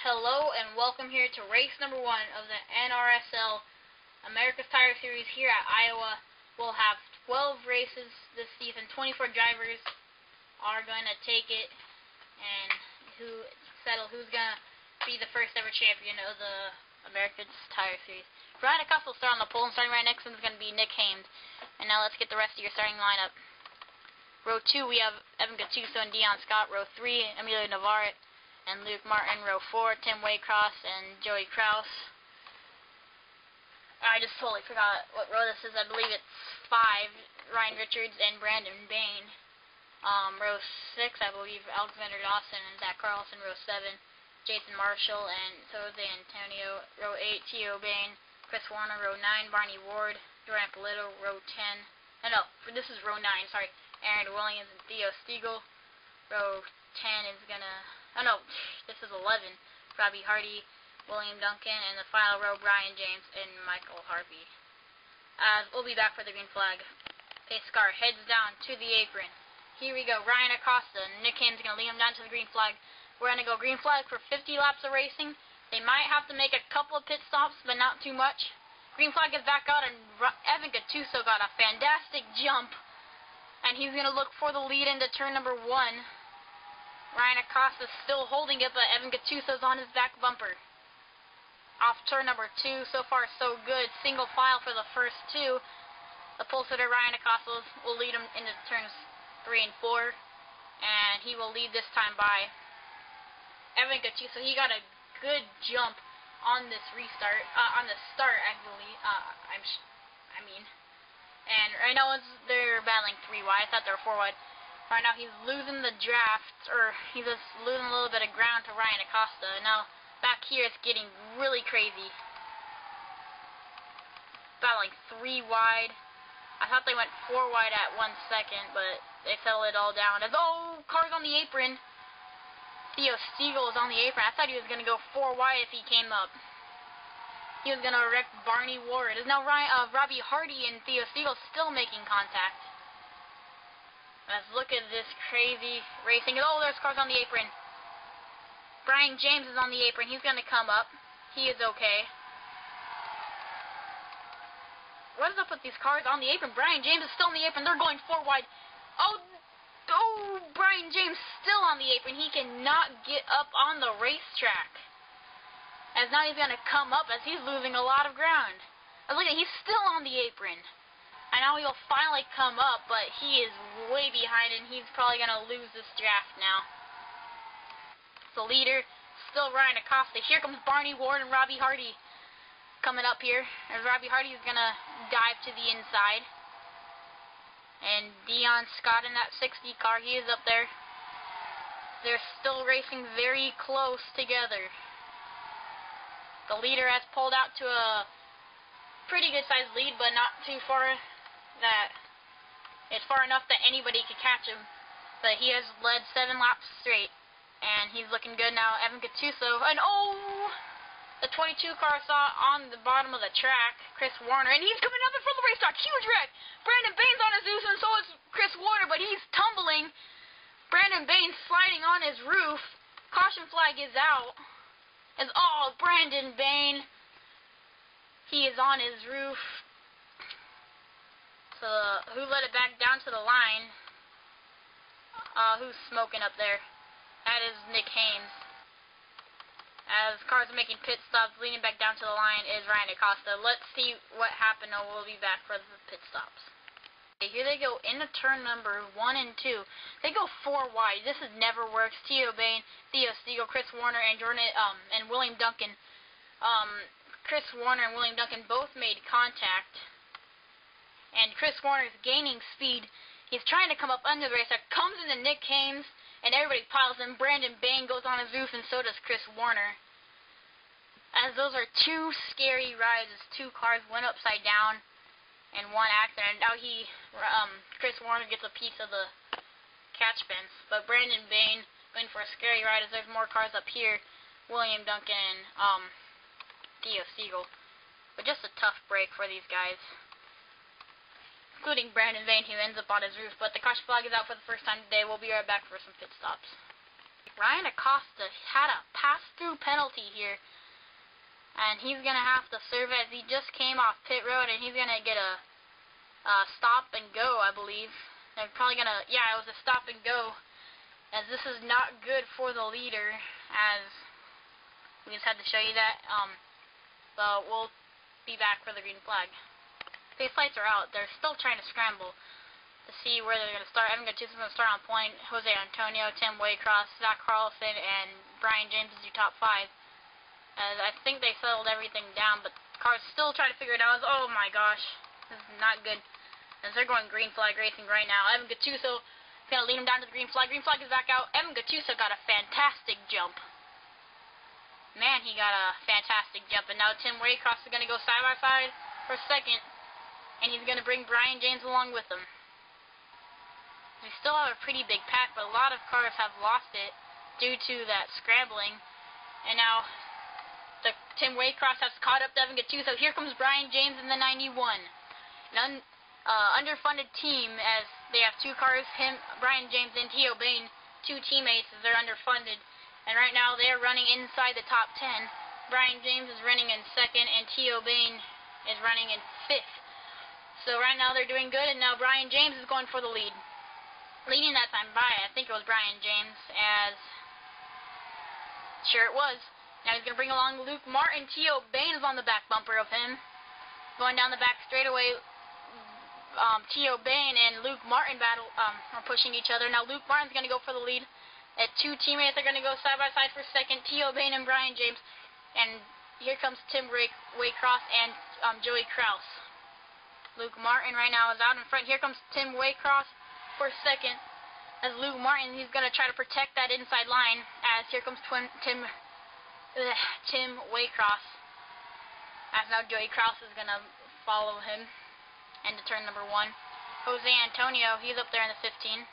Hello and welcome here to race number 1 of the NRSL America's Tire Series here at Iowa. We'll have 12 races this season. 24 drivers are going to take it and settle who's going to be the first ever champion of the America's Tire Series. Ryan Acosta will start on the pole, and starting right next to him is going to be Nick Hames. And now let's get the rest of your starting lineup. Row 2 we have Evan Gattuso and Dion Scott. Row 3 Emilio Navarrete and Luke Martin. Row 4, Tim Waycross and Joey Kraus. I just totally forgot what row this is. I believe it's 5, Ryan Richards and Brandon Bain. Row 6, I believe Alexander Dawson and Zach Carlson. Row 7, Jason Marshall and Jose Antonio. Row 8, Tio Bain, Chris Warner. Row 9, Barney Ward, Jordan Polito. Row 10, this is row 9, sorry, Aaron Williams and Theo Stiegel. Row 10 is this is 11, Robbie Hardy, William Duncan, and the final row, Brian James and Michael Harvey. We'll be back for the green flag. Pace car heads down to the apron. Here we go, Ryan Acosta. Nick Hames is going to lead him down to the green flag. We're going to go green flag for 50 laps of racing. They might have to make a couple of pit stops, but not too much. Green flag is back out, and Evan Gattuso got a fantastic jump. And he's going to look for the lead into turn number 1. Ryan Acosta is still holding it, but Evan Gattuso's on his back bumper. Off turn number 2, so far so good. Single file for the first 2. The pole sitter Ryan Acosta will lead him into turns 3 and 4, and he will lead this time by Evan Gattuso. He got a good jump on this restart, on the start actually. And right now they're battling 3 wide. I thought they were 4 wide. Right now he's losing the draft, or he's just losing a little bit of ground to Ryan Acosta. Now back here it's getting really crazy. Battling 3 wide. I thought they went 4 wide at 1 second, but they settled it all down. Car's on the apron. Theo Stiegel is on the apron. I thought he was going to go 4 wide if he came up. He was going to wreck Barney Ward. Is now Robbie Hardy and Theo Stiegel still making contact. Let's look at this crazy racing. There's cars on the apron. Brian James is on the apron. He's going to come up. He is okay. What is up with these cars on the apron? Brian James is still on the apron. They're going 4 wide. Brian James still on the apron. He cannot get up on the racetrack. As now he's going to come up as he's losing a lot of ground. Look at, he's still on the apron. And now he'll finally come up, but he is way behind, and he's probably going to lose this draft now. The leader, still Ryan Acosta. Here comes Barney Ward and Robbie Hardy coming up here. As Robbie Hardy is going to dive to the inside. And Dion Scott in that 60 car, he is up there. They're still racing very close together. The leader has pulled out to a pretty good sized lead, but not too far that it's far enough that anybody could catch him. But he has led 7 laps straight, and he's looking good now. Evan Gattuso, and the 22 car saw on the bottom of the track, Chris Warner, and he's coming up in front of the racetrack. Huge wreck. Brandon Bain's on his roof, and so is Chris Warner, but he's tumbling. Brandon Bain's sliding on his roof. Caution flag is out. Brandon Bain, he is on his roof. So who let it back down to the line? Who's smoking up there? That is Nick Hames. As cars are making pit stops, leading back down to the line is Ryan Acosta. Let's see what happened, and we'll be back for the pit stops. Okay, here they go into turn number 1 and 2. They go 4 wide. This has never worked. Tio Bain, Theo Stiegel, Chris Warner, and William Duncan. Chris Warner and William Duncan both made contact. And Chris Warner is gaining speed. He's trying to come up under the racetrack. Comes into Nick Hames, and everybody piles in. Brandon Bain goes on his roof, and so does Chris Warner. As those are 2 scary rides, as 2 cars went upside down in 1 accident. Now Chris Warner gets a piece of the catch fence. But Brandon Bain going for a scary ride as there's more cars up here. William Duncan and Theo Stiegel. But just a tough break for these guys, including Brandon Bain, who ends up on his roof. But the caution flag is out for the first time today. We'll be right back for some pit stops. Ryan Acosta had a pass corkscrew penalty here. And he's going to have to serve as he just came off pit road, and he's going to get a stop and go, I believe. They're probably going to, yeah, it was a stop and go, as this is not good for the leader, as we just had to show you that. But we'll be back for the green flag. These lights are out. They're still trying to scramble to see where they're going to start. Evan Gattuso's going to start on point. Jose Antonio, Tim Waycross, Zach Carlson, and Brian James is your top 5. As I think they settled everything down, but cars still trying to figure it out. Oh my gosh, this is not good. As they're going green flag racing right now. Evan Gattuso is going to lead him down to the green flag. Green flag is back out. Evan Gattuso got a fantastic jump. Man, he got a fantastic jump. And now Tim Waycross is going to go side by side for second. And he's going to bring Brian James along with him. We still have a pretty big pack, but a lot of cars have lost it due to that scrambling. And now Tim Waycross has caught up to Evan Gattuso. Here comes Brian James in the 91. An underfunded team, as they have 2 cars, Brian James and Theo Bain, 2 teammates, as they're underfunded. And right now they're running inside the top 10. Brian James is running in 2nd, and Theo Bain is running in 5th. So right now they're doing good, and now Brian James is going for the lead. Leading that time by, I think it was Brian James, as sure it was. Now he's going to bring along Luke Martin. Theo Bain is on the back bumper of him. Going down the back straightaway, Theo Bain and Luke Martin are pushing each other. Now Luke Martin's going to go for the lead. 2 teammates are going to go side by side for second. Theo Bain and Brian James. And here comes Tim Waycross and Joey Kraus. Luke Martin right now is out in front. Here comes Tim Waycross for second. As Luke Martin, he's going to try to protect that inside line. As here comes Tim Waycross. As now Joey Kraus is going to follow him into turn number 1. Jose Antonio, he's up there in the 15.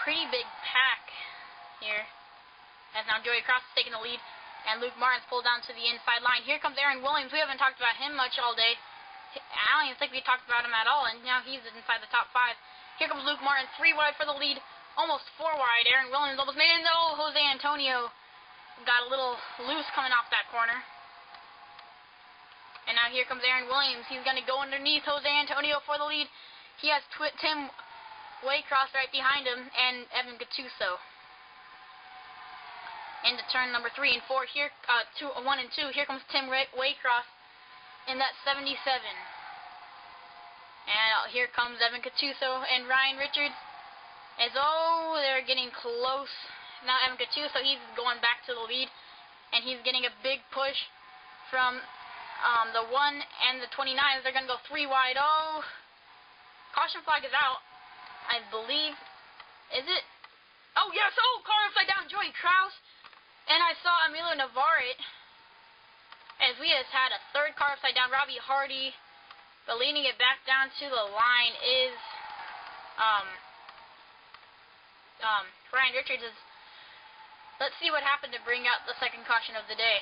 Pretty big pack here. As now Joey Kraus is taking the lead, and Luke Martin's pulled down to the inside line. Here comes Aaron Williams. We haven't talked about him much all day. I don't even think we talked about him at all, and now he's inside the top 5. Here comes Luke Martin, 3 wide for the lead, almost 4 wide. Aaron Williams almost made it. No, Jose Antonio got a little loose coming off that corner. And now here comes Aaron Williams. He's going to go underneath Jose Antonio for the lead. He has Tim Waycross right behind him, and Evan Gattuso. Into turn number 3 and 4. Here, 1 and 2. Here comes Tim Waycross in that 77. And here comes Evan Gattuso and Ryan Richards. They're getting close. Now Evan Gattuso, he's going back to the lead, and he's getting a big push from the 1 and the 29. They're going to go 3 wide. Oh, caution flag is out, I believe. Is it? Oh, yes. Oh, car upside down, Joey Kraus. And I saw Emilio Navarrete, as we just had a 3rd car upside down, Robbie Hardy. But leading it back down to the line is Ryan Richards. Let's see what happened to bring out the 2nd caution of the day.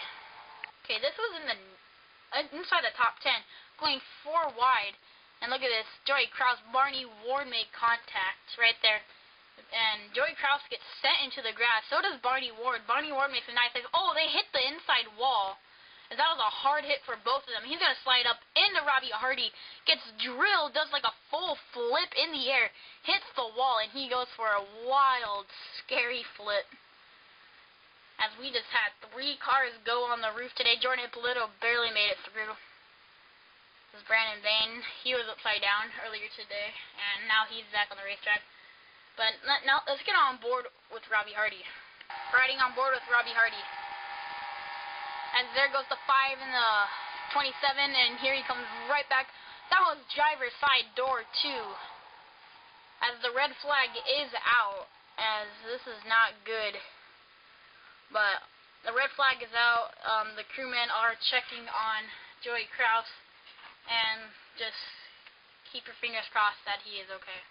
Okay, this was inside the top 10, going 4 wide. And look at this, Joey Kraus, Barney Ward made contact right there. And Joey Kraus gets sent into the grass. So does Barney Ward. Barney Ward makes a nice save. Oh, they hit the inside wall. And that was a hard hit for both of them. He's going to slide up into Robbie Hardy. Gets drilled, does like a full flip in the air. Hits the wall, and he goes for a wild, scary flip. As we just had 3 cars go on the roof today. Jordan Ippolito barely made it through. This is Brandon Bain. He was upside down earlier today, and now he's back on the racetrack. But now let's get on board with Robbie Hardy. Riding on board with Robbie Hardy. And there goes the 5 and the 27, and here he comes right back. That was driver's side door 2. As the red flag is out, as this is not good. But the red flag is out. The crewmen are checking on Joey Kraus, and just keep your fingers crossed that he is okay.